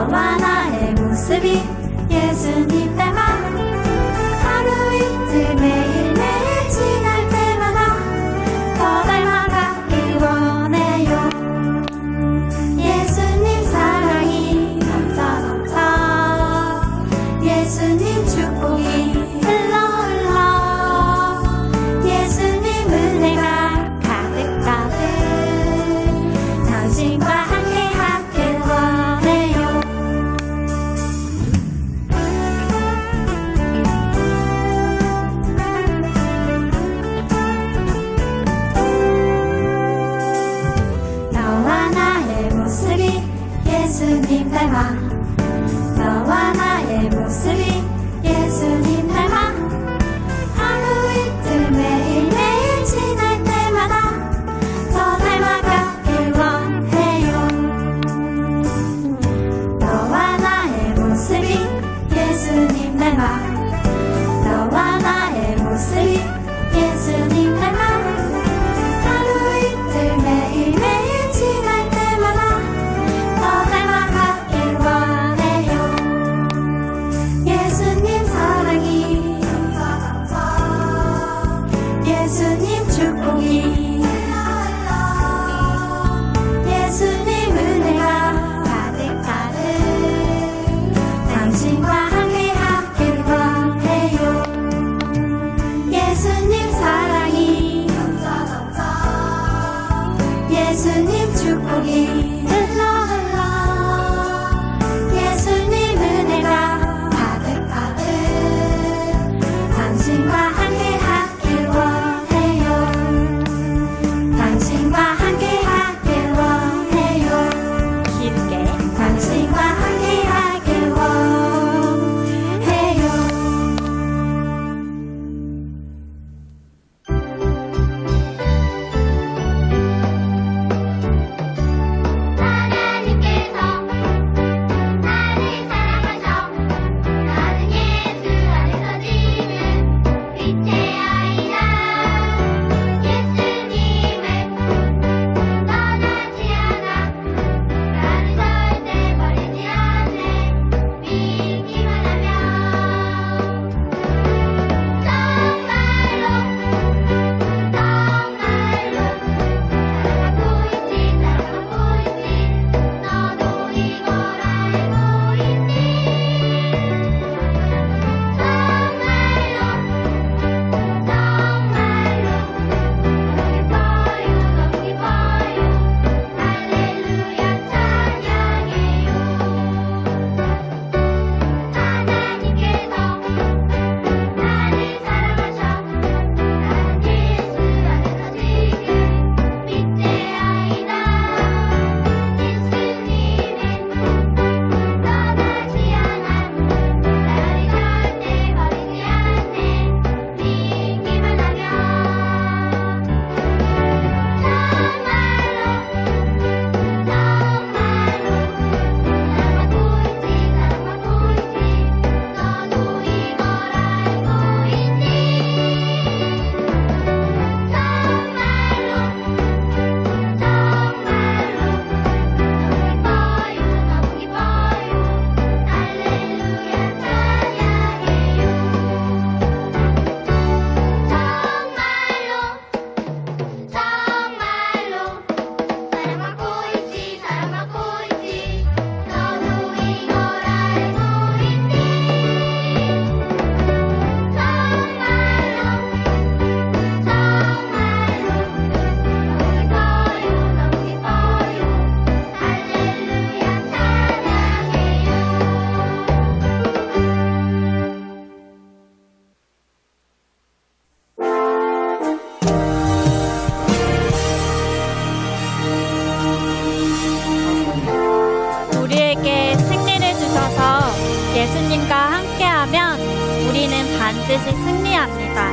너와 나의 모습이 예수님 닮아 하루 이틀 매일매일 지날 때마다 더 닮아가길 원해요. 예수님 사랑이 넘쳐 예수님 축복이 흘러 예수님 은혜가 가득가득 당신과 함께 하길 원해요. 너와 나의 모습이 예수님 닮아 너와 나의 모습이 예수님 닮아 하루 이틀 매일매일 지날 때마다 더 닮아가길 원해요. 너와 나의 모습이 예수님 닮아 너와 나의 모습이 예수님 닮아 하루 이틀 매일매일 지날 때마다 더 닮아가길 원해요. 예수님 사랑이 예수님 축복이 예수님 은혜가 가득가득 당신과 함께 하길 원해요. 예수님 사랑이 예수님 축복이 예수님 은혜가 가득가득 당신과 함께 하길 원해요. 당신과 함께 하길 원해요. 길게 당신과 함께 하길 원해요. 하나님께서 나를 사랑하셔 나는 예수 안에서 지는 빛의 아이다. 예수님을 떠나지 않아 나를 절대 버리지 않네 믿기만 하면 정말로 사랑하고 있지 너도 이걸 알고 있니? 너무 기뻐요 할렐루야 찬양해요. 하나님께서 나를 사랑하셔 나는 예수 안에서 지금 빛의 아이다. 예수님은 떠나지 않아 나를 절대 버리지 않네 믿기만 하면 사랑하고 있지 너도 이걸 알고 있니? 너무 기뻐요 할렐루야 찬양해요. 정말로 사랑하고 있지 너도 이걸 알고 있니? 너무 기뻐요 할렐루야 찬양해요. 우리에게 승리를 주셔서 예수님과 함께하면 우리는 반드시 승리합니다.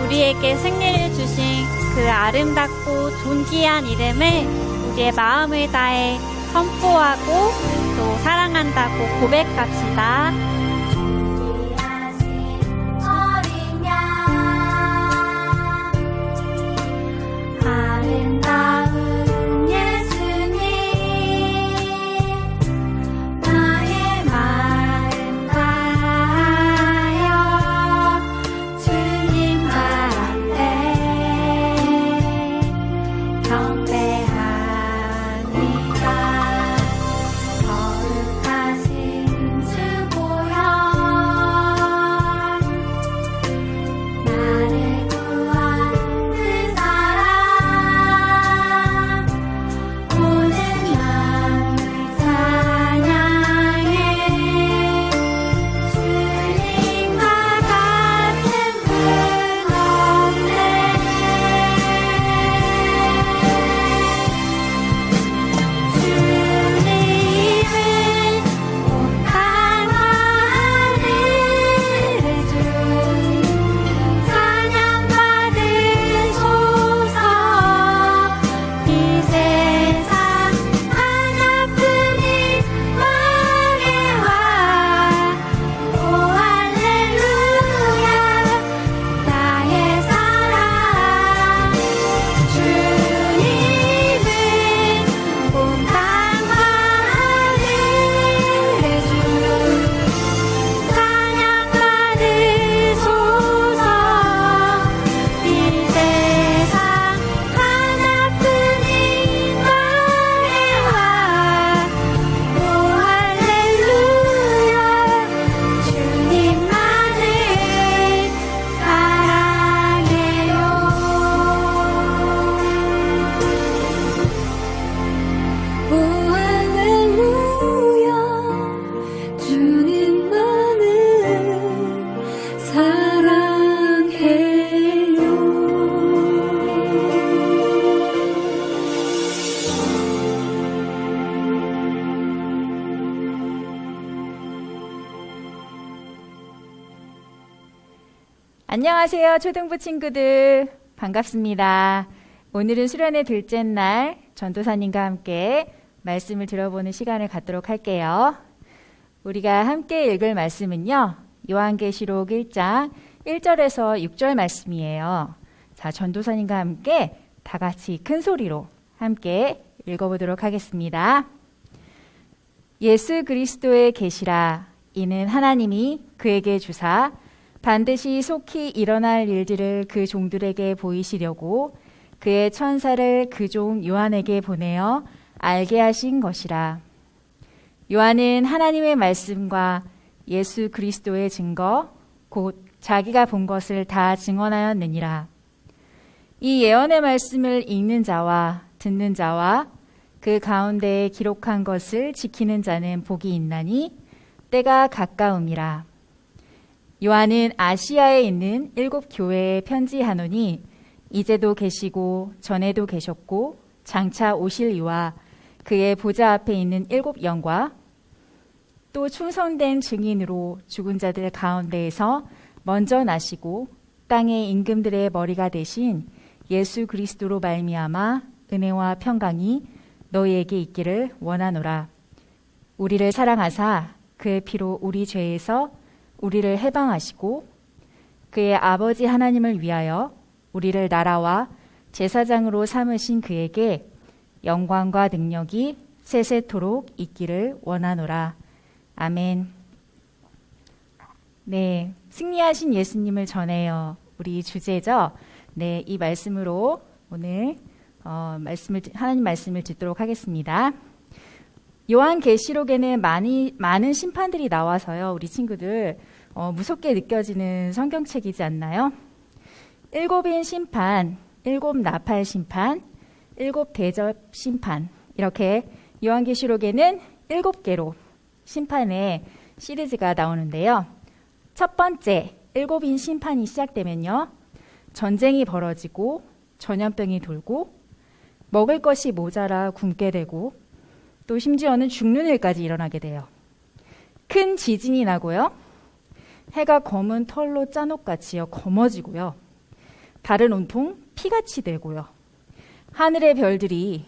우리에게 승리를 주신 그 아름답고 존귀한 이름을 우리의 마음을 다해 선포하고 또 사랑한다고 고백합시다. 어린 양 아름다운 예수님 안녕하세요, 초등부 친구들. 반갑습니다. 오늘은 수련의 둘째 날 전도사님과 함께 말씀을 들어보는 시간을 갖도록 할게요. 우리가 함께 읽을 말씀은요, 요한계시록 1장 1절에서 6절 말씀이에요. 자, 전도사님과 함께 다 같이 큰 소리로 함께 읽어보도록 하겠습니다. 예수 그리스도의 계시라. 이는 하나님이 그에게 주사 반드시 속히 일어날 일들을 그 종들에게 보이시려고 그의 천사를 그 종 요한에게 보내어 알게 하신 것이라. 요한은 하나님의 말씀과 예수 그리스도의 증거, 곧 자기가 본 것을 다 증언하였느니라. 이 예언의 말씀을 읽는 자와 듣는 자와 그 가운데에 기록한 것을 지키는 자는 복이 있나니 때가 가까움이라. 요한은 아시아에 있는 7 교회에 편지하노니 이제도 계시고 전에도 계셨고 장차 오실 이와 그의 보좌 앞에 있는 7 영과 또 충성된 증인으로 죽은 자들 가운데에서 먼저 나시고 땅의 임금들의 머리가 되신 예수 그리스도로 말미암아 은혜와 평강이 너희에게 있기를 원하노라. 우리를 사랑하사 그의 피로 우리 죄에서 우리를 해방하시고 그의 아버지 하나님을 위하여 우리를 나라와 제사장으로 삼으신 그에게 영광과 능력이 세세토록 있기를 원하노라. 아멘. 네, 승리하신 예수님을 전해요. 우리 주제죠. 네, 이 말씀으로 오늘 하나님 말씀을 듣도록 하겠습니다. 요한계시록에는 많은 심판들이 나와서요. 우리 친구들 무섭게 느껴지는 성경책이지 않나요? 7인 심판, 7 나팔 심판, 7 대접 심판, 이렇게 요한계시록에는 7개로 심판의 시리즈가 나오는데요. 첫 번째 7인 심판이 시작되면요, 전쟁이 벌어지고 전염병이 돌고 먹을 것이 모자라 굶게 되고 또 심지어는 죽는 일까지 일어나게 돼요. 큰 지진이 나고요, 해가 검은 털로 짠 옷같이요 검어지고요, 달은 온통 피같이 되고요, 하늘의 별들이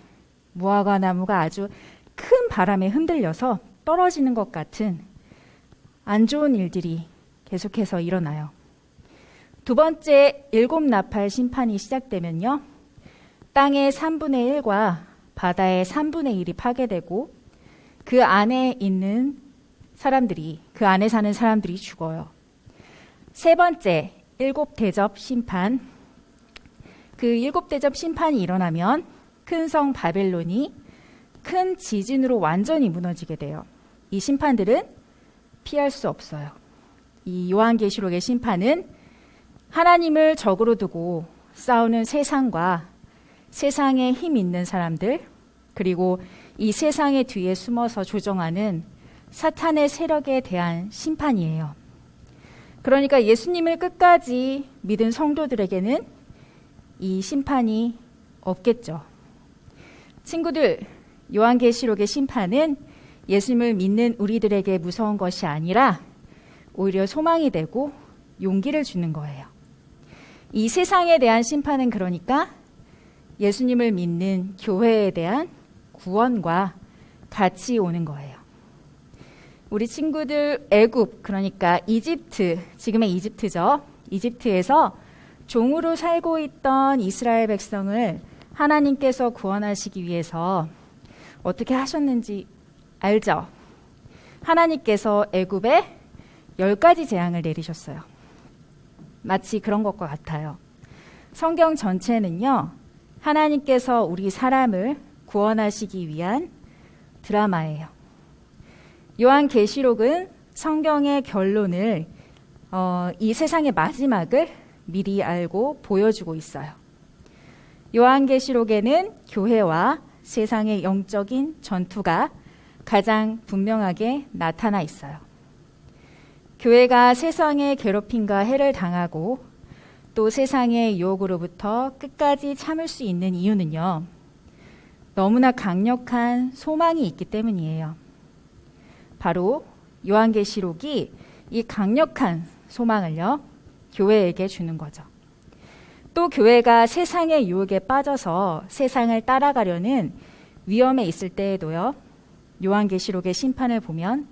무화과 나무가 아주 큰 바람에 흔들려서 떨어지는 것 같은 안 좋은 일들이 계속해서 일어나요. 두 번째 7 나팔 심판이 시작되면요, 땅의 3분의 1과 바다의 3분의 1이 파괴되고 그 안에 있는 사람들이, 그 안에 사는 사람들이 죽어요. 세 번째 7 대접 심판, 그 7 대접 심판이 일어나면 큰 성 바벨론이 큰 지진으로 완전히 무너지게 돼요. 이 심판들은 피할 수 없어요. 이 요한계시록의 심판은 하나님을 적으로 두고 싸우는 세상과 세상에 힘 있는 사람들, 그리고 이 세상의 뒤에 숨어서 조종하는 사탄의 세력에 대한 심판이에요. 그러니까 예수님을 끝까지 믿은 성도들에게는 이 심판이 없겠죠. 친구들, 요한계시록의 심판은 예수님을 믿는 우리들에게 무서운 것이 아니라 오히려 소망이 되고 용기를 주는 거예요. 이 세상에 대한 심판은 그러니까 예수님을 믿는 교회에 대한 구원과 같이 오는 거예요. 우리 친구들 애굽, 그러니까 이집트, 지금의 이집트죠. 이집트에서 종으로 살고 있던 이스라엘 백성을 하나님께서 구원하시기 위해서 어떻게 하셨는지 알죠? 하나님께서 애굽에 10가지 재앙을 내리셨어요. 마치 그런 것과 같아요. 성경 전체는요, 하나님께서 우리 사람을 구원하시기 위한 드라마예요. 요한계시록은 성경의 결론을, 이 세상의 마지막을 미리 알고 보여주고 있어요. 요한계시록에는 교회와 세상의 영적인 전투가 가장 분명하게 나타나 있어요. 교회가 세상의 괴롭힘과 해를 당하고 또 세상의 유혹으로부터 끝까지 참을 수 있는 이유는요, 너무나 강력한 소망이 있기 때문이에요. 바로 요한계시록이 이 강력한 소망을요, 교회에게 주는 거죠. 또 교회가 세상의 유혹에 빠져서 세상을 따라가려는 위험에 있을 때에도요. 요한계시록의 심판을 보면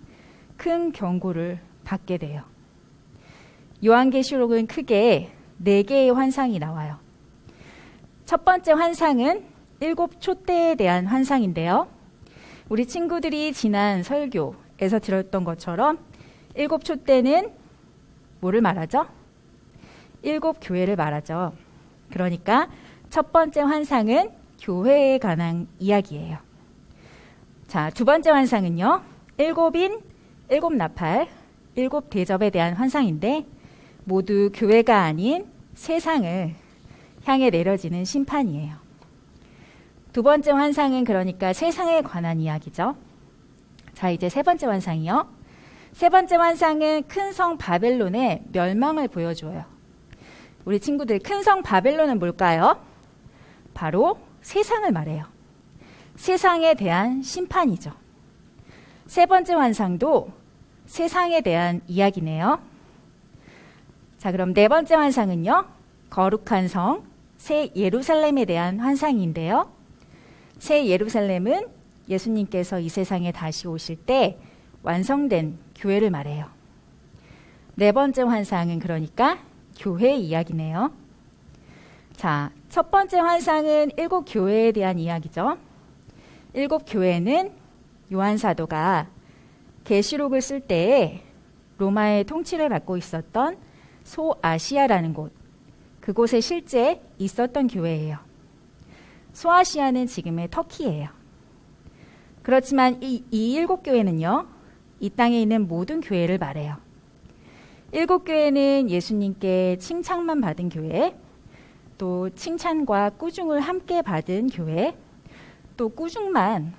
큰 경고를 받게 돼요. 요한계시록은 크게 4개의 환상이 나와요. 첫 번째 환상은 7 촛대에 대한 환상인데요. 우리 친구들이 지난 설교에서 들었던 것처럼 7 촛대는 뭐를 말하죠? 7 교회를 말하죠. 그러니까 첫 번째 환상은 교회에 관한 이야기예요. 자, 두 번째 환상은요. 7인 7 나팔, 7 대접에 대한 환상인데 모두 교회가 아닌 세상을 향해 내려지는 심판이에요. 두 번째 환상은 그러니까 세상에 관한 이야기죠. 자, 이제 세 번째 환상이요. 세 번째 환상은 큰 성 바벨론의 멸망을 보여줘요. 우리 친구들, 큰 성 바벨론은 뭘까요? 바로 세상을 말해요. 세상에 대한 심판이죠. 세 번째 환상도 세상에 대한 이야기네요. 자, 그럼 네 번째 환상은요. 거룩한 성, 새 예루살렘에 대한 환상인데요. 새 예루살렘은 예수님께서 이 세상에 다시 오실 때 완성된 교회를 말해요. 네 번째 환상은 그러니까 교회 이야기네요. 자, 첫 번째 환상은 7 교회에 대한 이야기죠. 7 교회는 요한 사도가 계시록을 쓸 때에 로마의 통치를 받고 있었던 소아시아라는 곳, 그곳에 실제 있었던 교회예요. 소아시아는 지금의 터키예요. 그렇지만 이 7 교회는요, 이 땅에 있는 모든 교회를 말해요. 7 교회는 예수님께 칭찬만 받은 교회, 또 칭찬과 꾸중을 함께 받은 교회, 또 꾸중만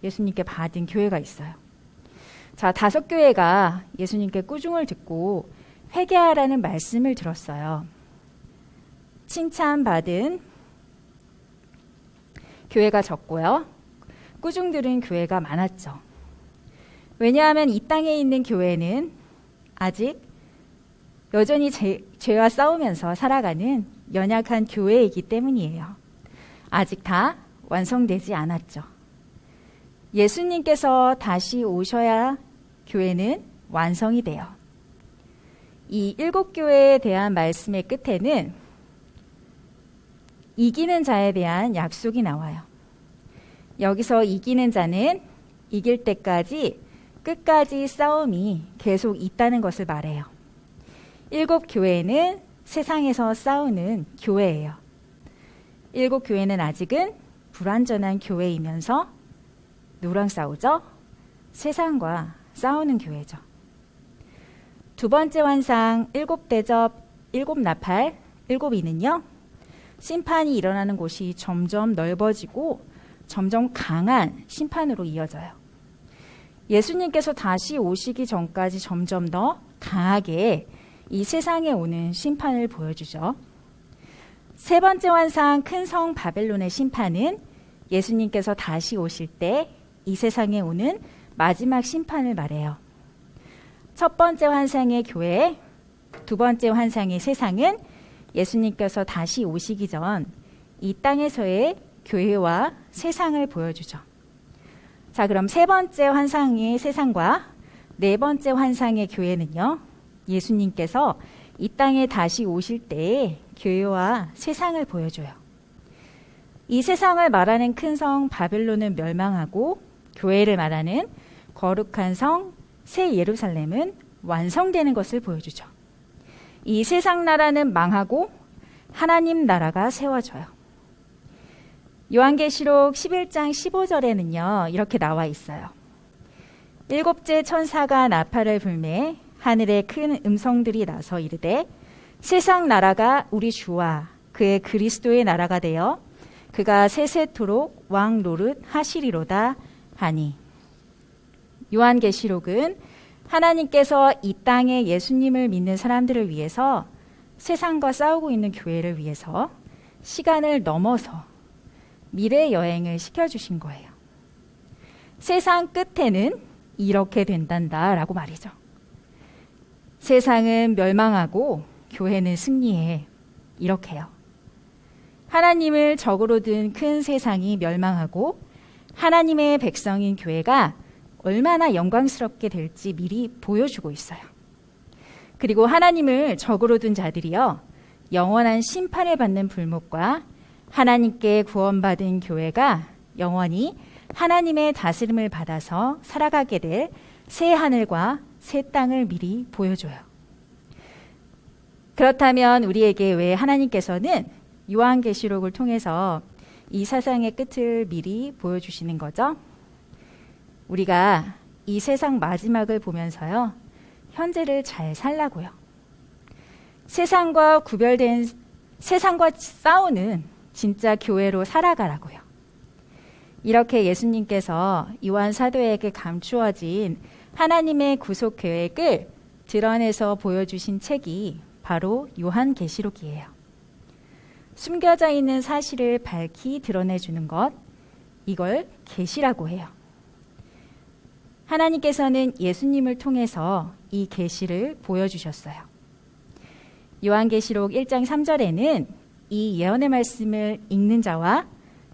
예수님께 받은 교회가 있어요. 자, 5 교회가 예수님께 꾸중을 듣고 회개하라는 말씀을 들었어요. 칭찬받은 교회가 적고요. 꾸중들은 교회가 많았죠. 왜냐하면 이 땅에 있는 교회는 아직 여전히 죄와 싸우면서 살아가는 연약한 교회이기 때문이에요. 아직 다 완성되지 않았죠. 예수님께서 다시 오셔야 교회는 완성이 돼요. 이 7 교회에 대한 말씀의 끝에는 이기는 자에 대한 약속이 나와요. 여기서 이기는 자는 이길 때까지 끝까지 싸움이 계속 있다는 것을 말해요. 7 교회는 세상에서 싸우는 교회예요. 7 교회는 아직은 불완전한 교회이면서 누구랑 싸우죠? 세상과 싸우는 교회죠. 두 번째 환상 7 대접, 7 나팔, 7이는요. 심판이 일어나는 곳이 점점 넓어지고 점점 강한 심판으로 이어져요. 예수님께서 다시 오시기 전까지 점점 더 강하게 이 세상에 오는 심판을 보여주죠. 세 번째 환상 큰 성 바벨론의 심판은 예수님께서 다시 오실 때 이 세상에 오는 마지막 심판을 말해요. 첫 번째 환상의 교회, 두 번째 환상의 세상은 예수님께서 다시 오시기 전 이 땅에서의 교회와 세상을 보여주죠. 자, 그럼 세 번째 환상의 세상과 네 번째 환상의 교회는요. 예수님께서 이 땅에 다시 오실 때의 교회와 세상을 보여줘요. 이 세상을 말하는 큰 성 바벨론은 멸망하고 교회를 말하는 거룩한 성 새 예루살렘은 완성되는 것을 보여주죠. 이 세상 나라는 망하고 하나님 나라가 세워져요. 요한계시록 11장 15절에는요. 이렇게 나와 있어요. 7째 천사가 나팔을 불매 하늘에 큰 음성들이 나서 이르되 세상 나라가 우리 주와 그의 그리스도의 나라가 되어 그가 세세토록 왕 노릇 하시리로다 하니. 요한계시록은 하나님께서 이 땅에 예수님을 믿는 사람들을 위해서 세상과 싸우고 있는 교회를 위해서 시간을 넘어서 미래 여행을 시켜주신 거예요. 세상 끝에는 이렇게 된단다라고 말이죠. 세상은 멸망하고 교회는 승리해. 이렇게요. 하나님을 적으로 둔 큰 세상이 멸망하고 하나님의 백성인 교회가 얼마나 영광스럽게 될지 미리 보여주고 있어요. 그리고 하나님을 적으로 둔 자들이요, 영원한 심판을 받는 불목과 하나님께 구원받은 교회가 영원히 하나님의 다스림을 받아서 살아가게 될 새 하늘과 새 땅을 미리 보여줘요. 그렇다면 우리에게 왜 하나님께서는 요한계시록을 통해서 이 세상의 끝을 미리 보여주시는 거죠? 우리가 이 세상 마지막을 보면서요, 현재를 잘 살라고요. 세상과 싸우는 진짜 교회로 살아가라고요. 이렇게 예수님께서 요한 사도에게 감추어진 하나님의 구속 계획을 드러내서 보여주신 책이 바로 요한계시록이에요. 숨겨져 있는 사실을 밝히 드러내주는 것, 이걸 계시라고 해요. 하나님께서는 예수님을 통해서 이 계시를 보여주셨어요. 요한계시록 1장 3절에는 이 예언의 말씀을 읽는 자와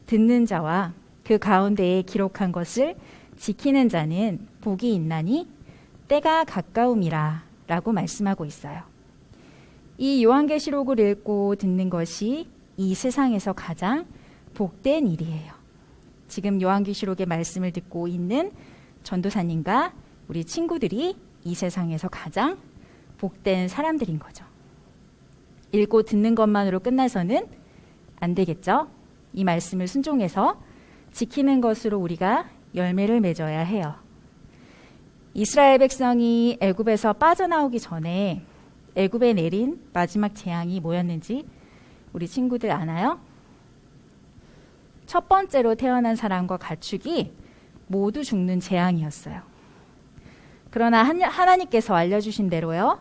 듣는 자와 그 가운데에 기록한 것을 지키는 자는 복이 있나니 때가 가까움이라 라고 말씀하고 있어요. 이 요한계시록을 읽고 듣는 것이 이 세상에서 가장 복된 일이에요. 지금 요한계시록의 말씀을 듣고 있는 전도사님과 우리 친구들이 이 세상에서 가장 복된 사람들인 거죠. 읽고 듣는 것만으로 끝나서는 안 되겠죠? 이 말씀을 순종해서 지키는 것으로 우리가 열매를 맺어야 해요. 이스라엘 백성이 애굽에서 빠져나오기 전에 애굽에 내린 마지막 재앙이 뭐였는지 우리 친구들 아나요? 첫 번째로 태어난 사람과 가축이 모두 죽는 재앙이었어요. 그러나 하나님께서 알려주신 대로요,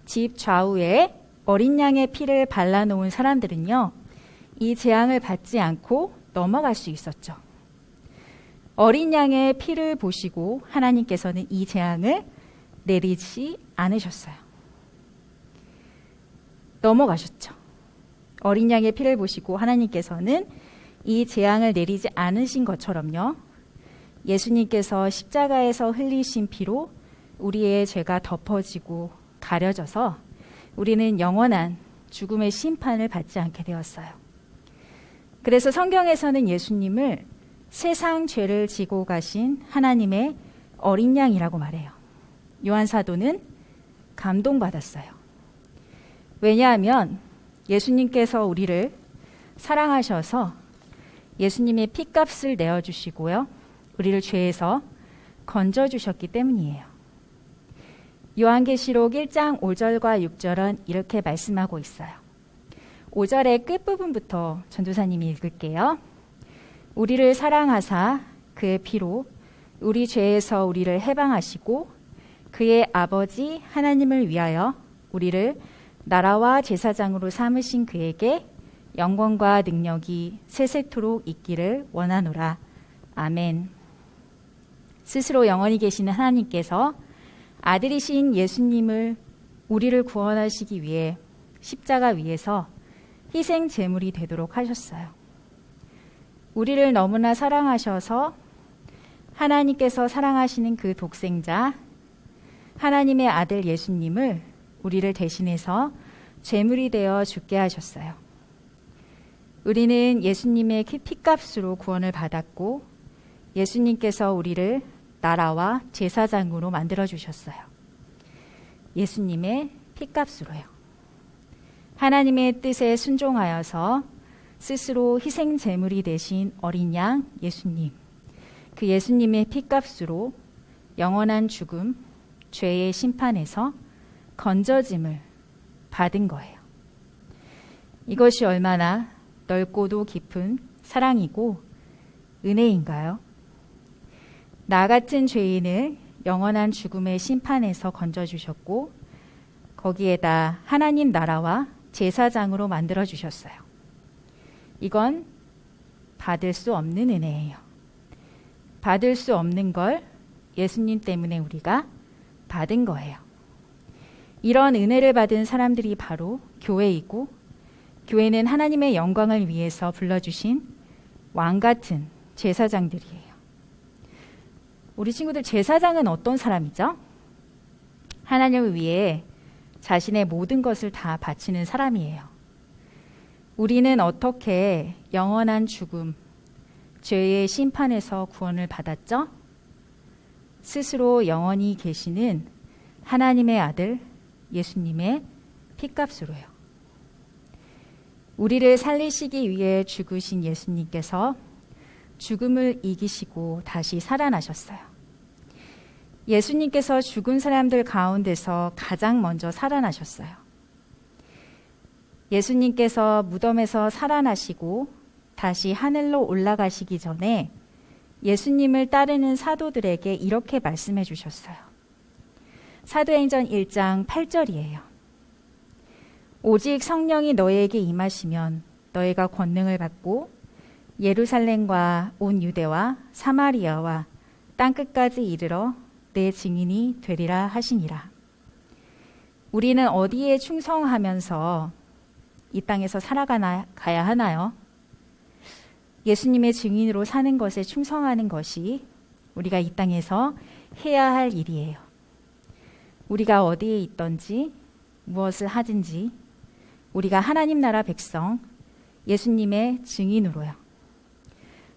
집 좌우에 어린 양의 피를 발라놓은 사람들은요, 이 재앙을 받지 않고 넘어갈 수 있었죠. 어린 양의 피를 보시고 하나님께서는 이 재앙을 내리지 않으셨어요. 넘어가셨죠. 어린 양의 피를 보시고 하나님께서는 이 재앙을 내리지 않으신 것처럼요, 예수님께서 십자가에서 흘리신 피로 우리의 죄가 덮어지고 가려져서 우리는 영원한 죽음의 심판을 받지 않게 되었어요. 그래서 성경에서는 예수님을 세상 죄를 지고 가신 하나님의 어린 양이라고 말해요. 요한 사도는 감동받았어요. 왜냐하면 예수님께서 우리를 사랑하셔서 예수님의 핏값을 내어주시고요, 우리를 죄에서 건져주셨기 때문이에요. 요한계시록 1장 5절과 6절은 이렇게 말씀하고 있어요. 5절의 끝부분부터 전도사님이 읽을게요. 우리를 사랑하사 그의 피로 우리 죄에서 우리를 해방하시고 그의 아버지 하나님을 위하여 우리를 나라와 제사장으로 삼으신 그에게 영광과 능력이 세세토록 있기를 원하노라. 아멘. 스스로 영원히 계시는 하나님께서 아들이신 예수님을 우리를 구원하시기 위해 십자가 위에서 희생 제물이 되도록 하셨어요. 우리를 너무나 사랑하셔서 하나님께서 사랑하시는 그 독생자 하나님의 아들 예수님을 우리를 대신해서 제물이 되어 죽게 하셨어요. 우리는 예수님의 핏값으로 구원을 받았고 예수님께서 우리를 나라와 제사장으로 만들어주셨어요. 예수님의 핏값으로요. 하나님의 뜻에 순종하여서 스스로 희생 제물이 되신 어린 양 예수님, 그 예수님의 핏값으로 영원한 죽음, 죄의 심판에서 건져짐을 받은 거예요. 이것이 얼마나 넓고도 깊은 사랑이고 은혜인가요? 나 같은 죄인을 영원한 죽음의 심판에서 건져주셨고 거기에다 하나님 나라와 제사장으로 만들어주셨어요. 이건 받을 수 없는 은혜예요. 받을 수 없는 걸 예수님 때문에 우리가 받은 거예요. 이런 은혜를 받은 사람들이 바로 교회이고, 교회는 하나님의 영광을 위해서 불러주신 왕 같은 제사장들이에요. 우리 친구들, 제사장은 어떤 사람이죠? 하나님을 위해 자신의 모든 것을 다 바치는 사람이에요. 우리는 어떻게 영원한 죽음, 죄의 심판에서 구원을 받았죠? 스스로 영원히 계시는 하나님의 아들 예수님의 피값으로요. 우리를 살리시기 위해 죽으신 예수님께서 죽음을 이기시고 다시 살아나셨어요. 예수님께서 죽은 사람들 가운데서 가장 먼저 살아나셨어요. 예수님께서 무덤에서 살아나시고 다시 하늘로 올라가시기 전에 예수님을 따르는 사도들에게 이렇게 말씀해 주셨어요. 사도행전 1장 8절이에요. 오직 성령이 너희에게 임하시면 너희가 권능을 받고 예루살렘과 온 유대와 사마리아와 땅끝까지 이르러 내 증인이 되리라 하시니라. 우리는 어디에 충성하면서 이 땅에서 살아가야 하나요? 예수님의 증인으로 사는 것에 충성하는 것이 우리가 이 땅에서 해야 할 일이에요. 우리가 어디에 있든지 무엇을 하든지 우리가 하나님 나라 백성, 예수님의 증인으로요.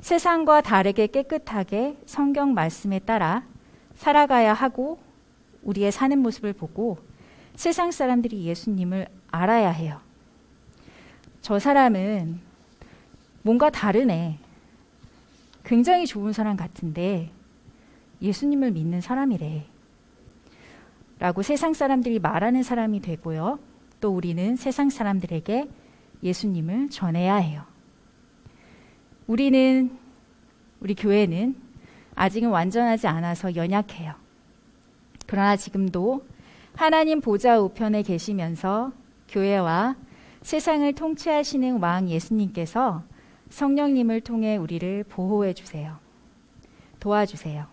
세상과 다르게 깨끗하게 성경 말씀에 따라 살아가야 하고, 우리의 사는 모습을 보고 세상 사람들이 예수님을 알아야 해요. 저 사람은 뭔가 다르네. 굉장히 좋은 사람 같은데 예수님을 믿는 사람이래. 라고 세상 사람들이 말하는 사람이 되고요. 또 우리는 세상 사람들에게 예수님을 전해야 해요. 우리 교회는 아직은 완전하지 않아서 연약해요. 그러나 지금도 하나님 보좌 우편에 계시면서 교회와 세상을 통치하시는 왕 예수님께서 성령님을 통해 우리를 보호해 주세요. 도와주세요.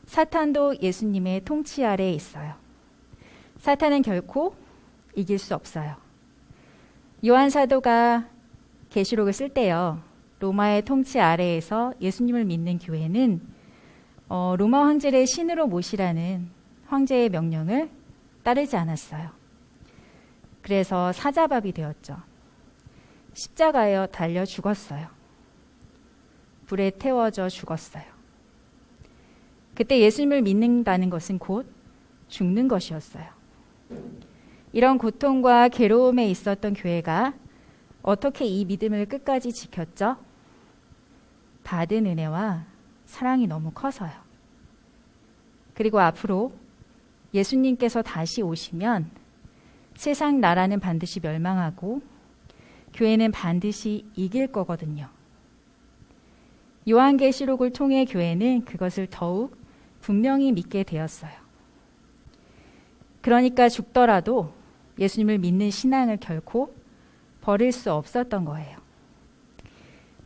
사탄도 예수님의 통치 아래에 있어요. 사탄은 결코 이길 수 없어요. 요한 사도가 계시록을 쓸 때요, 로마의 통치 아래에서 예수님을 믿는 교회는 로마 황제를 신으로 모시라는 황제의 명령을 따르지 않았어요. 그래서 사자밥이 되었죠. 십자가에 달려 죽었어요. 불에 태워져 죽었어요. 그때 예수님을 믿는다는 것은 곧 죽는 것이었어요. 이런 고통과 괴로움에 있었던 교회가 어떻게 이 믿음을 끝까지 지켰죠? 받은 은혜와 사랑이 너무 커서요. 그리고 앞으로 예수님께서 다시 오시면 세상 나라는 반드시 멸망하고 교회는 반드시 이길 거거든요. 요한계시록을 통해 교회는 그것을 더욱 분명히 믿게 되었어요. 그러니까 죽더라도 예수님을 믿는 신앙을 결코 버릴 수 없었던 거예요.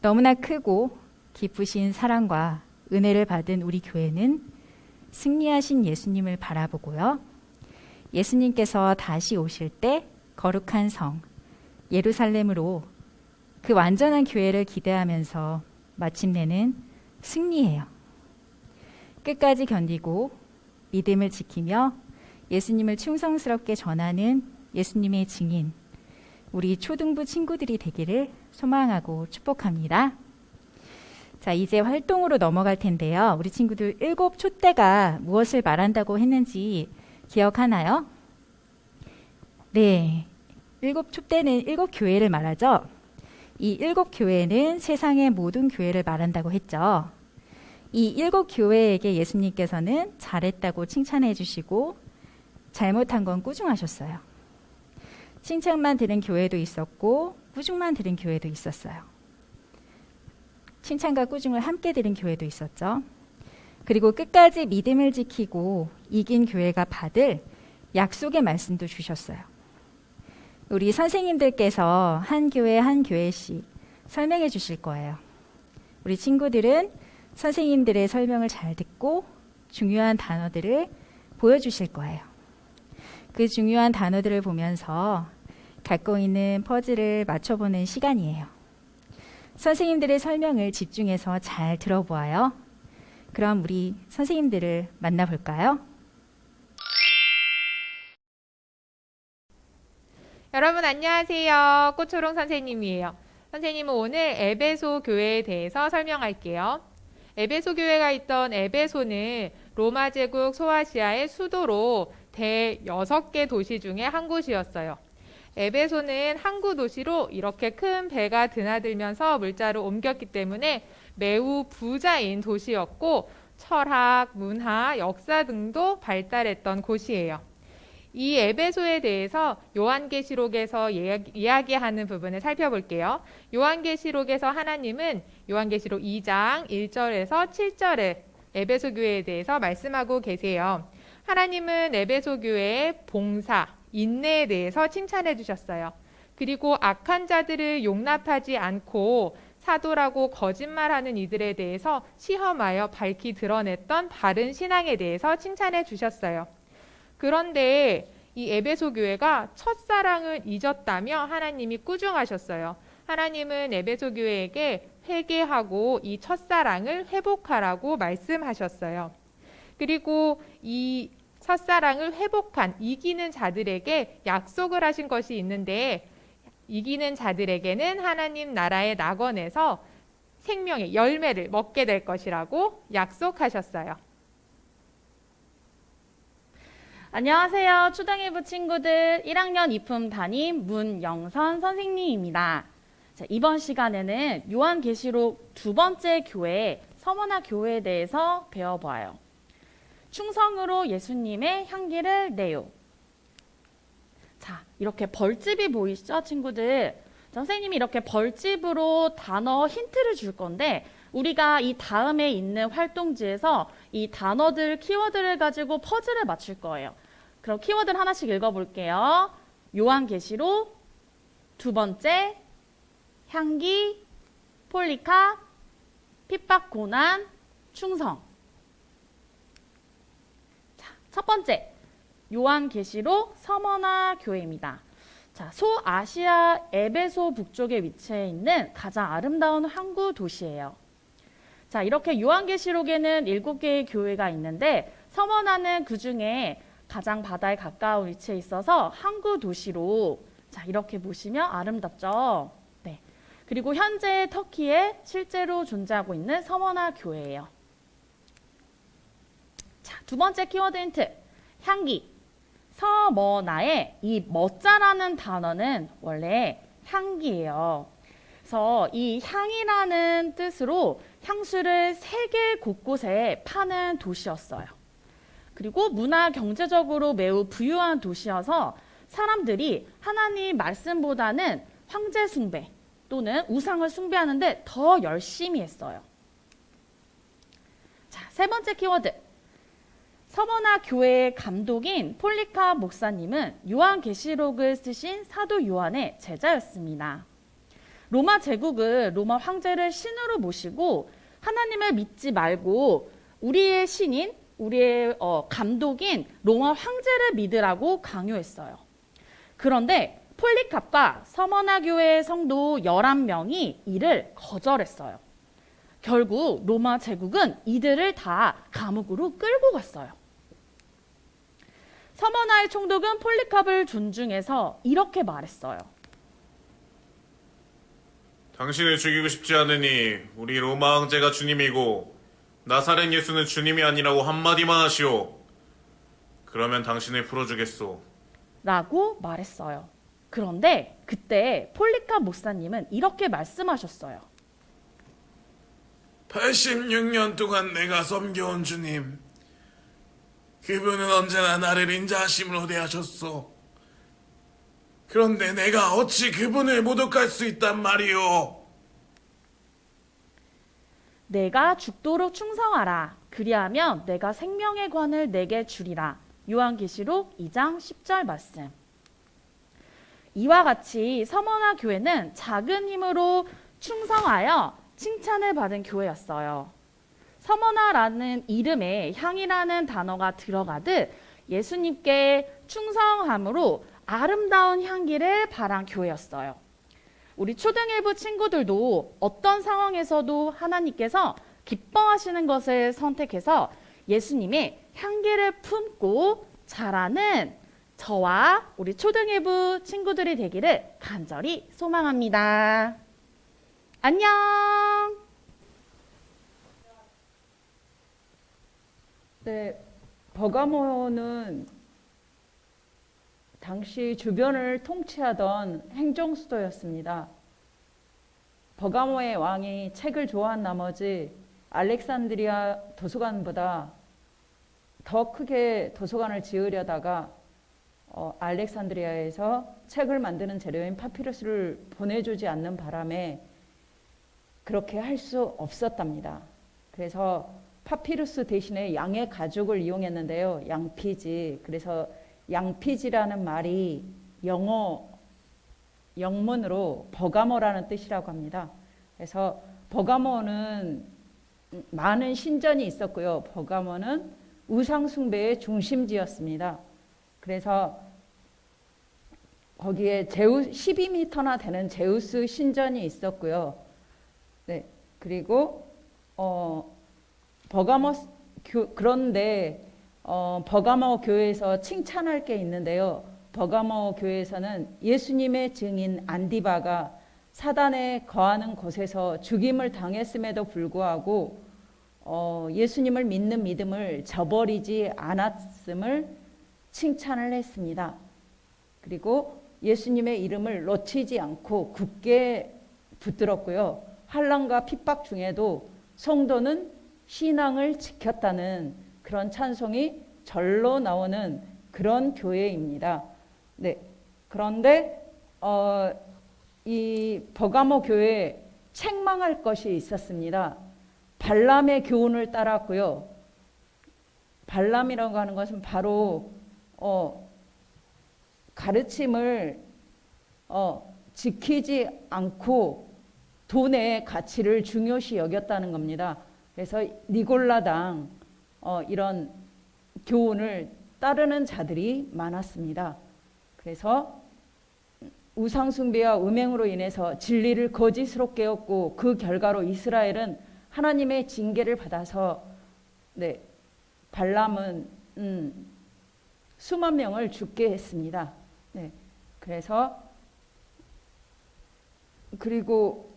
너무나 크고 깊으신 사랑과 은혜를 받은 우리 교회는 승리하신 예수님을 바라보고요. 예수님께서 다시 오실 때 거룩한 성 예루살렘으로 그 완전한 교회를 기대하면서 마침내는 승리해요. 끝까지 견디고 믿음을 지키며 예수님을 충성스럽게 전하는 예수님의 증인, 우리 초등부 친구들이 되기를 소망하고 축복합니다. 자, 이제 활동으로 넘어갈 텐데요. 우리 친구들 7촛대가 무엇을 말한다고 했는지 기억하나요? 네, 7촛대는 7교회를 말하죠. 이 7교회는 세상의 모든 교회를 말한다고 했죠. 이 7교회에게 예수님께서는 잘했다고 칭찬해 주시고 잘못한 건 꾸중하셨어요. 칭찬만 들은 교회도 있었고 꾸중만 들은 교회도 있었어요. 칭찬과 꾸중을 함께 들은 교회도 있었죠. 그리고 끝까지 믿음을 지키고 이긴 교회가 받을 약속의 말씀도 주셨어요. 우리 선생님들께서 한 교회 한 교회씩 설명해 주실 거예요. 우리 친구들은 선생님들의 설명을 잘 듣고 중요한 단어들을 보여주실 거예요. 그 중요한 단어들을 보면서 갖고 있는 퍼즐을 맞춰보는 시간이에요. 선생님들의 설명을 집중해서 잘 들어보아요. 그럼 우리 선생님들을 만나볼까요? 여러분 안녕하세요. 꽃초롱 선생님이에요. 선생님은 오늘 에베소 교회에 대해서 설명할게요. 에베소 교회가 있던 에베소는 로마 제국 소아시아의 수도로 대 6개 도시 중에 한 곳이었어요. 에베소는 항구 도시로 이렇게 큰 배가 드나들면서 물자를 옮겼기 때문에 매우 부자인 도시였고 철학, 문화, 역사 등도 발달했던 곳이에요. 이 에베소에 대해서 요한계시록에서 이야기하는 부분을 살펴볼게요. 요한계시록에서 하나님은 요한계시록 2장 1절에서 7절에 에베소 교회에 대해서 말씀하고 계세요. 하나님은 에베소 교회의 봉사, 인내에 대해서 칭찬해 주셨어요. 그리고 악한 자들을 용납하지 않고 사도라고 거짓말하는 이들에 대해서 시험하여 밝히 드러냈던 바른 신앙에 대해서 칭찬해 주셨어요. 그런데 이 에베소 교회가 첫사랑을 잊었다며 하나님이 꾸중하셨어요. 하나님은 에베소 교회에게 회개하고 이 첫사랑을 회복하라고 말씀하셨어요. 그리고 이 첫사랑을 회복한 이기는 자들에게 약속을 하신 것이 있는데 이기는 자들에게는 하나님 나라의 낙원에서 생명의 열매를 먹게 될 것이라고 약속하셨어요. 안녕하세요. 초등일부 친구들 1학년 이품 담임 문영선 선생님입니다. 자, 이번 시간에는 요한계시록 2번째 교회 서머나 교회에 대해서 배워봐요. 충성으로 예수님의 향기를 내요. 자, 이렇게 벌집이 보이시죠, 친구들? 선생님이 이렇게 벌집으로 단어 힌트를 줄 건데 우리가 이 다음에 있는 활동지에서 이 단어들, 키워드를 가지고 퍼즐을 맞출 거예요. 그럼 키워드를 하나씩 읽어볼게요. 요한계시록, 2번째, 향기, 폴리카, 핍박, 고난, 충성. 자, 첫 번째, 요한계시록 서머나 교회입니다. 자, 소아시아 에베소 북쪽에 위치해 있는 가장 아름다운 항구 도시예요. 자, 이렇게 요한계시록에는 7개의 교회가 있는데 서머나는 그 중에 가장 바다에 가까운 위치에 있어서 항구 도시로 자, 이렇게 보시면 아름답죠. 네. 그리고 현재 터키에 실제로 존재하고 있는 서머나 교회예요. 자, 두 번째 키워드 힌트. 향기. 서머나의 이 머자라는 단어는 원래 향기예요. 그래서 이 향이라는 뜻으로 향수를 세계 곳곳에 파는 도시였어요. 그리고 문화 경제적으로 매우 부유한 도시여서 사람들이 하나님 말씀보다는 황제 숭배 또는 우상을 숭배하는데 더 열심히 했어요. 자, 세 번째 키워드. 서머나 교회의 감독인 폴리카 목사님은 요한계시록을 쓰신 사도 요한의 제자였습니다. 로마 제국은 로마 황제를 신으로 모시고 하나님을 믿지 말고 우리의 신인, 우리의 감독인 로마 황제를 믿으라고 강요했어요. 그런데 폴리캅과 서머나 교회의 성도 11명이 이를 거절했어요. 결국 로마 제국은 이들을 다 감옥으로 끌고 갔어요. 서머나의 총독은 폴리캅을 존중해서 이렇게 말했어요. 당신을 죽이고 싶지 않으니 우리 로마 황제가 주님이고 나사렛 예수는 주님이 아니라고 한마디만 하시오. 그러면 당신을 풀어주겠소. 라고 말했어요. 그런데 그때 폴리캅 목사님은 이렇게 말씀하셨어요. 86년 동안 내가 섬겨온 주님, 그분은 언제나 나를 인자하심으로 대하셨소. 그런데 내가 어찌 그분을 모독할 수 있단 말이오? 내가 죽도록 충성하라. 그리하면 내가 생명의 관을 내게 주리라. 요한계시록 2장 10절 말씀. 이와 같이 서머나 교회는 작은 힘으로 충성하여 칭찬을 받은 교회였어요. 서머나라는 이름에 향이라는 단어가 들어가듯 예수님께 충성함으로 아름다운 향기를 발한 교회였어요. 우리 초등일부 친구들도 어떤 상황에서도 하나님께서 기뻐하시는 것을 선택해서 예수님의 향기를 품고 자라는 저와 우리 초등일부 친구들이 되기를 간절히 소망합니다. 안녕! 네, 버가모는 당시 주변을 통치하던 행정수도였습니다. 버가모의 왕이 책을 좋아한 나머지 알렉산드리아 도서관보다 더 크게 도서관을 지으려다가 알렉산드리아에서 책을 만드는 재료인 파피루스를 보내주지 않는 바람에 그렇게 할 수 없었답니다. 그래서 파피루스 대신에 양의 가죽을 이용했는데요. 양피지. 그래서 양피지라는 말이 영문으로 버가모라는 뜻이라고 합니다. 그래서 버가모는 많은 신전이 있었고요. 버가모는 우상숭배의 중심지였습니다. 그래서 거기에 12m나 되는 제우스 신전이 있었고요. 네, 그리고 그런데 버가모 교회에서 칭찬할 게 있는데요. 버가모 교회에서는 예수님의 증인 안디바가 사단에 거하는 곳에서 죽임을 당했음에도 불구하고 예수님을 믿는 믿음을 저버리지 않았음을 칭찬을 했습니다. 그리고 예수님의 이름을 놓치지 않고 굳게 붙들었고요. 환난과 핍박 중에도 성도는 신앙을 지켰다는 그런 찬송이 절로 나오는 그런 교회입니다. 네. 그런데 이 버가모 교회에 책망할 것이 있었습니다. 발람의 교훈을 따랐고요. 발람이라고 하는 것은 바로 가르침을 지키지 않고 돈의 가치를 중요시 여겼다는 겁니다. 그래서 니골라당 이런 교훈을 따르는 자들이 많았습니다. 그래서 우상숭배와 음행으로 인해서 진리를 거짓으로 깨었고 그 결과로 이스라엘은 하나님의 징계를 받아서 발람은 수만 명을 죽게 했습니다. 네, 그리고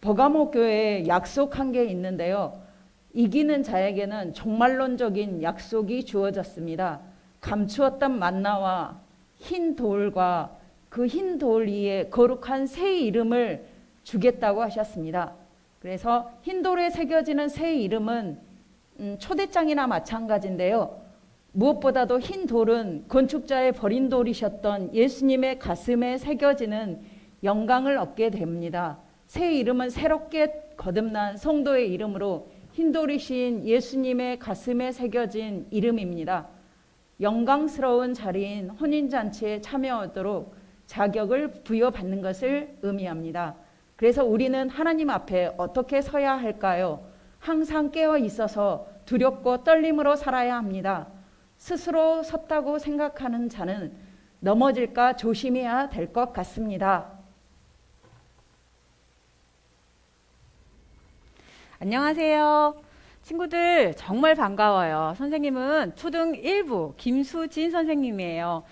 버가모 교회에 약속한 게 있는데요. 이기는 자에게는 종말론적인 약속이 주어졌습니다. 감추었던 만나와 흰 돌과 그 흰 돌 위에 거룩한 새 이름을 주겠다고 하셨습니다. 그래서 흰 돌에 새겨지는 새 이름은 초대장이나 마찬가지인데요. 무엇보다도 흰 돌은 건축자의 버린 돌이셨던 예수님의 가슴에 새겨지는 영광을 얻게 됩니다. 새 이름은 새롭게 거듭난 성도의 이름으로 흰 돌이신 예수님의 가슴에 새겨진 이름입니다. 영광스러운 자리인 혼인잔치에 참여하도록 자격을 부여받는 것을 의미합니다. 그래서 우리는 하나님 앞에 어떻게 서야 할까요? 항상 깨어 있어서 두렵고 떨림으로 살아야 합니다. 스스로 섰다고 생각하는 자는 넘어질까 조심해야 될 것 같습니다. 안녕하세요. 친구들 정말 반가워요. 선생님은 초등 1부 김수진 선생님이에요.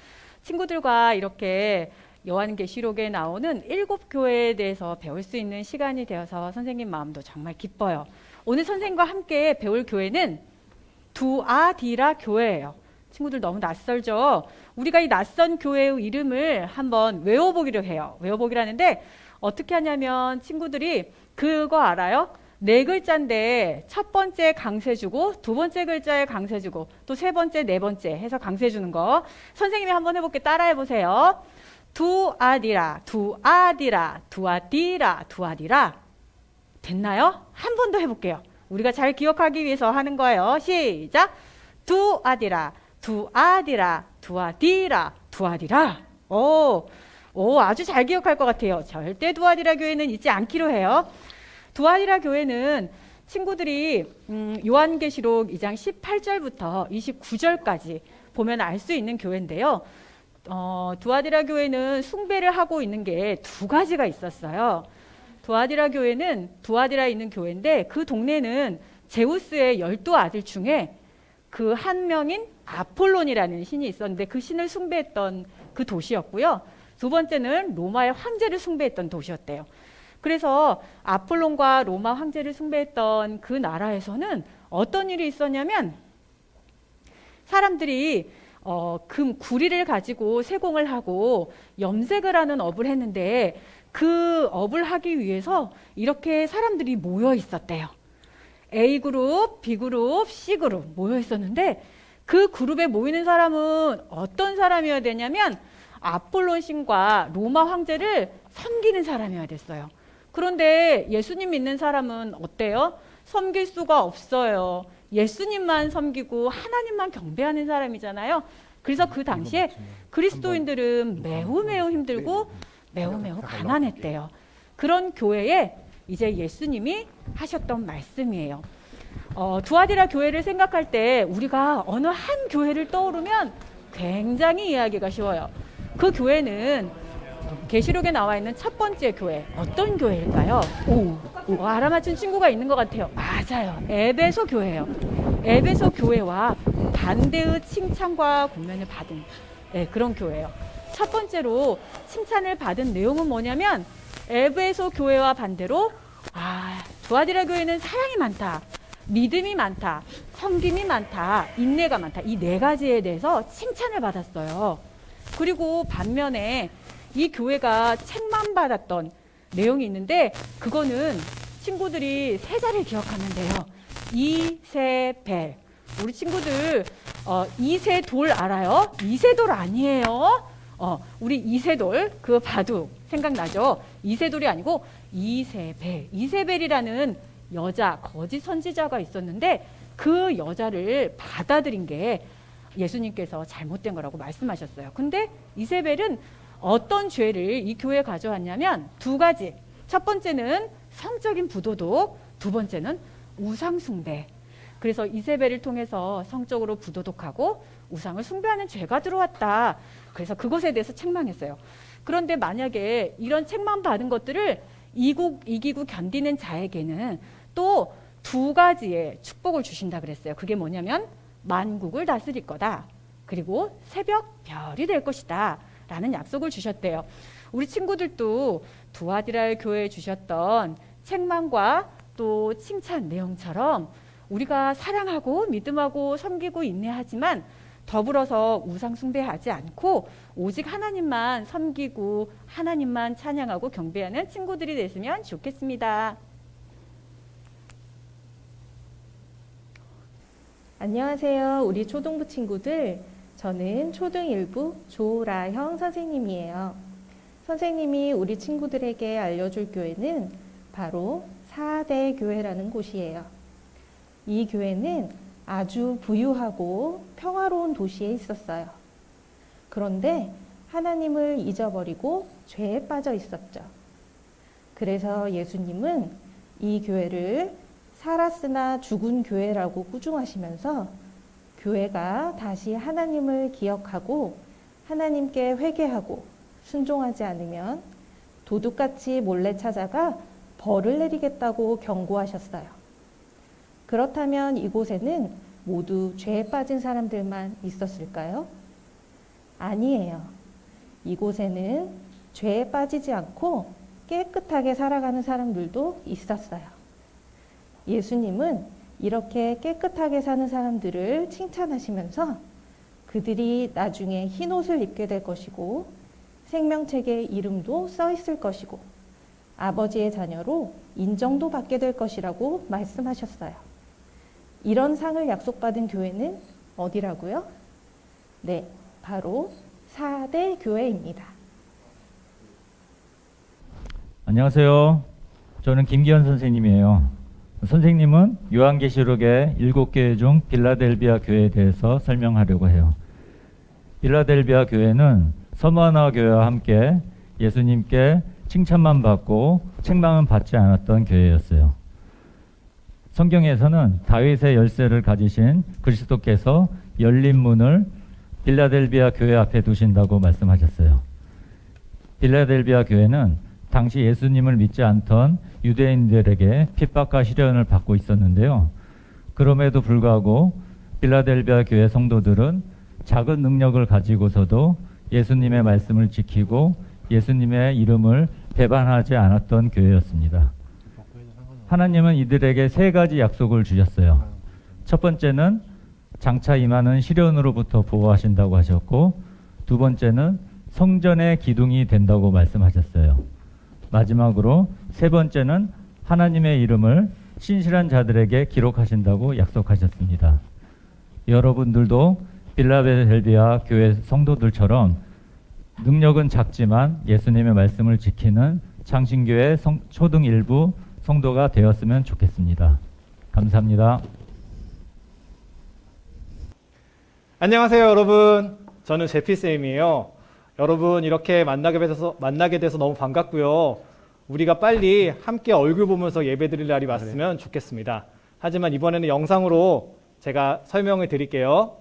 친구들과 이렇게 요한계시록에 나오는 7교회에 대해서 배울 수 있는 시간이 되어서 선생님 마음도 정말 기뻐요. 오늘 선생님과 함께 배울 교회는 두아디라 교회예요. 친구들 너무 낯설죠? 우리가 이 낯선 교회의 이름을 한번 외워보기로 해요. 외워보기라는데 어떻게 하냐면 친구들이 그거 알아요? 4글자인데 첫 번째 강세 주고 두 번째 글자에 강세 주고 또 세 번째, 네 번째 해서 강세 주는 거 선생님이 한번 해볼게. 따라해 보세요. 두아디라, 두아디라, 두아디라, 두아디라. 됐나요? 한 번 더 해볼게요. 우리가 잘 기억하기 위해서 하는 거예요. 시작. 두아디라, 두아디라, 두아디라, 두아디라. 오, 아주 잘 기억할 것 같아요. 절대 두아디라 교회는 잊지 않기로 해요. 두아디라 교회는 친구들이 요한계시록 2장 18절부터 29절까지 보면 알 수 있는 교회인데요. 두아디라 교회는 숭배를 하고 있는 게 두 가지가 있었어요. 두아디라 교회는 두아디라에 있는 교회인데 그 동네는 제우스의 12아들 중에 그 한 명인 아폴론이라는 신이 있었는데 그 신을 숭배했던 그 도시였고요. 두 번째는 로마의 황제를 숭배했던 도시였대요. 그래서 아폴론과 로마 황제를 숭배했던 그 나라에서는 어떤 일이 있었냐면 사람들이 금 구리를 가지고 세공을 하고 염색을 하는 업을 했는데 그 업을 하기 위해서 이렇게 사람들이 모여 있었대요. A그룹, B그룹, C그룹 모여 있었는데 그 그룹에 모이는 사람은 어떤 사람이어야 되냐면 아폴론 신과 로마 황제를 섬기는 사람이어야 됐어요. 그런데 예수님 믿는 사람은 어때요? 섬길 수가 없어요. 예수님만 섬기고 하나님만 경배하는 사람이잖아요. 그래서 그 당시에 그리스도인들은 매우 힘들고 매우 가난했대요. 그런 교회에 이제 예수님이 하셨던 말씀이에요. 두아디라 교회를 생각할 때 우리가 어느 한 교회를 떠오르면 굉장히 이해하기가 쉬워요. 그 교회는 계시록에 나와 있는 첫 번째 교회, 어떤 교회일까요? 알아맞힌 친구가 있는 것 같아요. 맞아요. 에베소 교회예요. 에베소 교회와 반대의 칭찬과 권면을 받은 그런 교회예요. 첫 번째로 칭찬을 받은 내용은 뭐냐면 에베소 교회와 반대로 두아디라 교회는 사랑이 많다, 믿음이 많다, 섬김이 많다, 인내가 많다. 이 네 가지에 대해서 칭찬을 받았어요. 그리고 반면에 이 교회가 책만 받았던 내용이 있는데 그거는 친구들이 세자를 기억하면 돼요. 이세벨. 우리 친구들 이세돌 알아요? 이세돌 아니에요. 우리 이세돌 그 바둑 생각나죠? 이세돌이 아니고 이세벨. 이세벨이라는 여자 거짓 선지자가 있었는데 그 여자를 받아들인 게 예수님께서 잘못된 거라고 말씀하셨어요. 근데 이세벨은 어떤 죄를 이 교회에 가져왔냐면 두 가지. 첫 번째는 성적인 부도덕, 두 번째는 우상숭배. 그래서 이세벨을 통해서 성적으로 부도덕하고 우상을 숭배하는 죄가 들어왔다. 그래서 그것에 대해서 책망했어요. 그런데 만약에 이런 책망 받은 것들을 이기고 견디는 자에게는 또 두 가지의 축복을 주신다 그랬어요. 그게 뭐냐면 만국을 다스릴 거다. 그리고 새벽 별이 될 것이다. 라는 약속을 주셨대요. 우리 친구들도 두아디라 교회에 주셨던 책망과 또 칭찬 내용처럼 우리가 사랑하고 믿음하고 섬기고 인내하지만 더불어서 우상 숭배하지 않고 오직 하나님만 섬기고 하나님만 찬양하고 경배하는 친구들이 됐으면 좋겠습니다. 안녕하세요. 우리 초등부 친구들. 저는 초등 1부 조라형 선생님이에요. 선생님이 우리 친구들에게 알려줄 교회는 바로 4대 교회라는 곳이에요. 이 교회는 아주 부유하고 평화로운 도시에 있었어요. 그런데 하나님을 잊어버리고 죄에 빠져 있었죠. 그래서 예수님은 이 교회를 살았으나 죽은 교회라고 꾸중하시면서 교회가 다시 하나님을 기억하고 하나님께 회개하고 순종하지 않으면 도둑같이 몰래 찾아가 벌을 내리겠다고 경고하셨어요. 그렇다면 이곳에는 모두 죄에 빠진 사람들만 있었을까요? 아니에요. 이곳에는 죄에 빠지지 않고 깨끗하게 살아가는 사람들도 있었어요. 예수님은 이렇게 깨끗하게 사는 사람들을 칭찬하시면서 그들이 나중에 흰 옷을 입게 될 것이고 생명책에 이름도 써 있을 것이고 아버지의 자녀로 인정도 받게 될 것이라고 말씀하셨어요. 이런 상을 약속받은 교회는 어디라고요? 네, 바로 4대 교회입니다. 안녕하세요. 저는 김기현 선생님이에요. 선생님은 요한계시록의 7교회 중 빌라델비아 교회에 대해서 설명하려고 해요. 빌라델비아 교회는 서머나 교회와 함께 예수님께 칭찬만 받고 책망은 받지 않았던 교회였어요. 성경에서는 다윗의 열쇠를 가지신 그리스도께서 열린 문을 빌라델비아 교회 앞에 두신다고 말씀하셨어요. 빌라델비아 교회는 당시 예수님을 믿지 않던 유대인들에게 핍박과 시련을 받고 있었는데요. 그럼에도 불구하고 빌라델비아 교회 성도들은 작은 능력을 가지고서도 예수님의 말씀을 지키고 예수님의 이름을 배반하지 않았던 교회였습니다. 하나님은 이들에게 3가지 약속을 주셨어요. 첫 번째는 장차 임하는 시련으로부터 보호하신다고 하셨고, 2번째는 성전의 기둥이 된다고 말씀하셨어요. 마지막으로 3번째는 하나님의 이름을 신실한 자들에게 기록하신다고 약속하셨습니다. 여러분들도 빌라델비아 교회 성도들처럼 능력은 작지만 예수님의 말씀을 지키는 창신교회 초등 일부 성도가 되었으면 좋겠습니다. 감사합니다. 안녕하세요, 여러분. 저는 제피쌤이에요. 여러분 이렇게 만나게 돼서 너무 반갑고요. 우리가 빨리 함께 얼굴 보면서 예배드릴 날이 왔으면 좋겠습니다. 하지만 이번에는 영상으로 제가 설명을 드릴게요.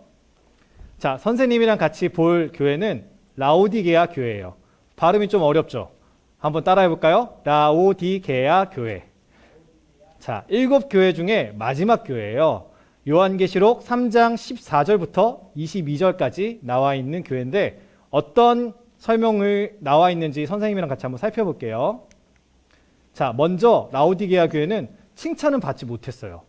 자, 선생님이랑 같이 볼 교회는 라오디게아 교회예요. 발음이 좀 어렵죠? 한번 따라해 볼까요? 라오디게아 교회. 자, 7교회 중에 마지막 교회예요. 요한계시록 3장 14절부터 22절까지 나와 있는 교회인데 어떤 설명을 나와 있는지 선생님이랑 같이 한번 살펴볼게요. 자, 먼저 라오디게아 교회는 칭찬은 받지 못했어요.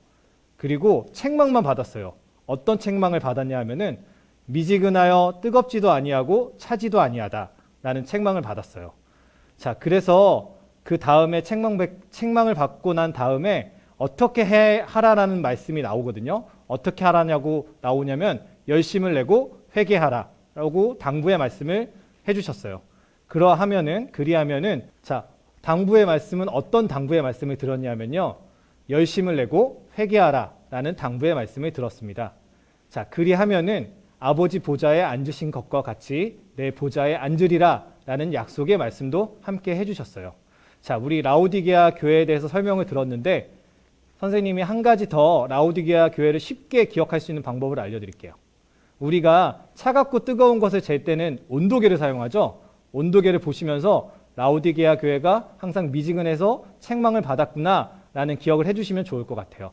그리고 책망만 받았어요. 어떤 책망을 받았냐 하면은 미지근하여 뜨겁지도 아니하고 차지도 아니하다 라는 책망을 받았어요. 자, 그래서 그 다음에 책망을 받고 난 다음에 어떻게 하라라는 말씀이 나오거든요. 어떻게 하라냐고 나오냐면 열심을 내고 회개하라 라고 당부의 말씀을 해주셨어요. 그리하면은 자, 당부의 말씀은 어떤 당부의 말씀을 들었냐면요. 열심을 내고 회개하라 라는 당부의 말씀을 들었습니다. 자, 그리하면은 아버지 보좌에 앉으신 것과 같이 내 보좌에 앉으리라 라는 약속의 말씀도 함께 해주셨어요. 자, 우리 라오디게아 교회에 대해서 설명을 들었는데 선생님이 한 가지 더 라오디게아 교회를 쉽게 기억할 수 있는 방법을 알려드릴게요. 우리가 차갑고 뜨거운 것을 잴 때는 온도계를 사용하죠. 온도계를 보시면서 라오디게아 교회가 항상 미지근해서 책망을 받았구나 라는 기억을 해주시면 좋을 것 같아요.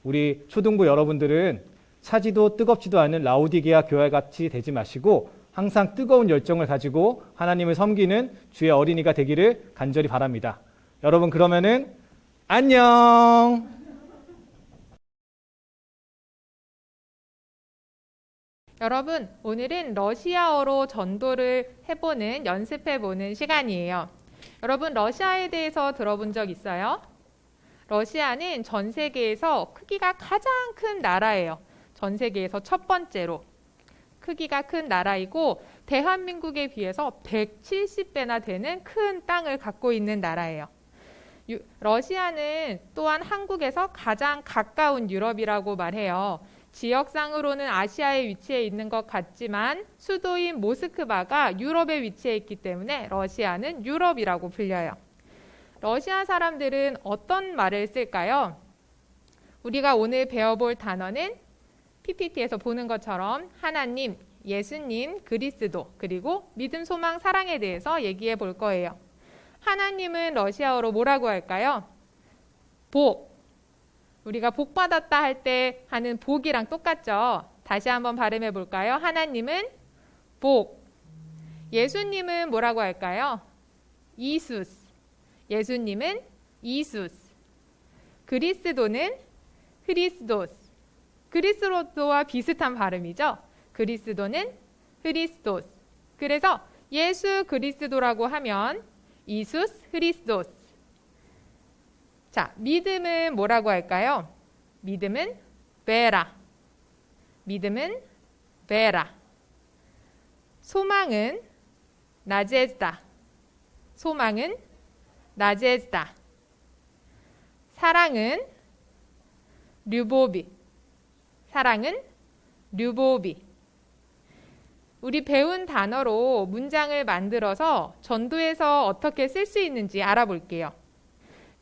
우리 초등부 여러분들은 차지도 뜨겁지도 않은 라오디게아 교회 같이 되지 마시고 항상 뜨거운 열정을 가지고 하나님을 섬기는 주의 어린이가 되기를 간절히 바랍니다. 여러분 그러면은 안녕. 여러분, 오늘은 러시아어로 전도를 해보는, 연습해보는 시간이에요. 여러분, 러시아에 대해서 들어본 적 있어요? 러시아는 전 세계에서 크기가 가장 큰 나라예요. 전 세계에서 첫 번째로 크기가 큰 나라이고 대한민국에 비해서 170배나 되는 큰 땅을 갖고 있는 나라예요. 러시아는 또한 한국에서 가장 가까운 유럽이라고 말해요. 지역상으로는 아시아에 위치해 있는 것 같지만 수도인 모스크바가 유럽에 위치해 있기 때문에 러시아는 유럽이라고 불려요. 러시아 사람들은 어떤 말을 쓸까요? 우리가 오늘 배워볼 단어는 PPT에서 보는 것처럼 하나님, 예수님, 그리스도, 그리고 믿음, 소망, 사랑에 대해서 얘기해 볼 거예요. 하나님은 러시아어로 뭐라고 할까요? 복. 우리가 복 받았다 할 때 하는 복이랑 똑같죠? 다시 한번 발음해 볼까요? 하나님은 복. 예수님은 뭐라고 할까요? 이수스. 예수님은 이수스. 그리스도는 크리스도스. 그리스도와 비슷한 발음이죠. 그리스도는 크리스토스. 그래서 예수 그리스도라고 하면 이수스 크리스토스. 자, 믿음은 뭐라고 할까요? 믿음은 베라. 믿음은 베라. 소망은 나제즈다. 소망은 나제즈다. 사랑은 류보비. 사랑은 류보비. 우리 배운 단어로 문장을 만들어서 전도에서 어떻게 쓸 수 있는지 알아볼게요.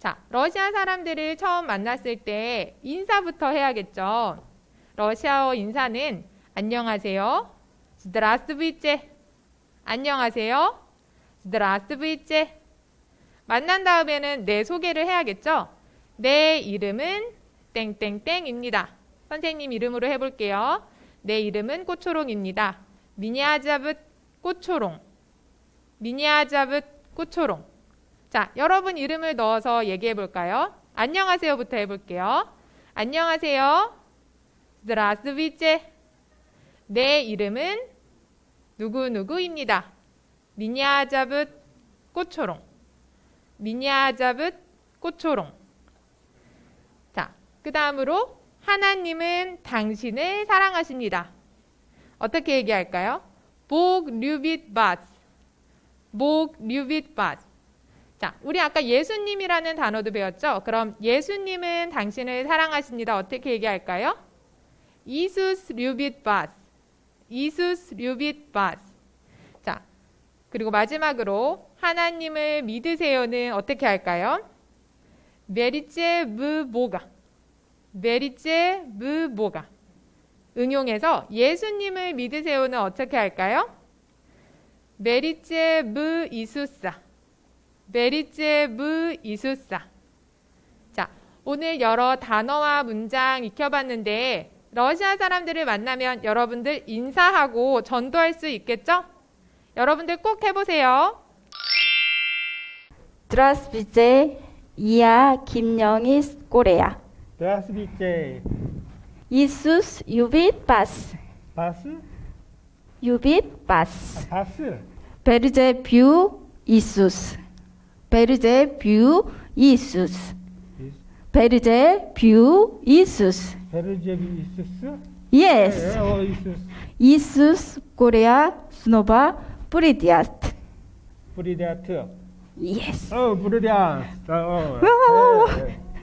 자, 러시아 사람들을 처음 만났을 때 인사부터 해야겠죠. 러시아어 인사는 안녕하세요. здравствуйте. 안녕하세요. здравствуйте. 만난 다음에는 내 소개를 해야겠죠. 내 이름은 땡땡땡입니다. 선생님 이름으로 해볼게요. 내 이름은 꽃초롱입니다. 미니아자붓 꽃초롱. 미니아자붓 꽃초롱. 자, 여러분 이름을 넣어서 얘기해 볼까요? 안녕하세요부터 해볼게요. 안녕하세요. здравствуйте. 내 이름은 누구누구입니다. 미니아자붓 꽃초롱. 미니아자붓 꽃초롱. 자, 그 다음으로 하나님은 당신을 사랑하십니다. 어떻게 얘기할까요? Bog любит вас. Bog любит вас. 자, 우리 아까 예수님이라는 단어도 배웠죠? 그럼 예수님은 당신을 사랑하십니다. 어떻게 얘기할까요? 이수스 любит вас. 이수스 любит вас. 자, 그리고 마지막으로 하나님을 믿으세요는 어떻게 할까요? Верите в Бога. Верите в Бога. 응용해서 예수님을 믿으세요는 어떻게 할까요? Верите в Иисуса. Верите в Иисуса. 자, 오늘 여러 단어와 문장 익혀봤는데 러시아 사람들을 만나면 여러분들 인사하고 전도할 수 있겠죠? 여러분들 꼭 해보세요. Здравствуйте, я 김영희 из Корея. Здравствуйте. Иисус любит вас. Вас? любит вас. Вас? Верите в Иисус. Верите в Иисус. Верите в Иисус. Верите в Иисус? Yes. Иисус. Иисус Korea снова придет. Придет. Yes. Придет.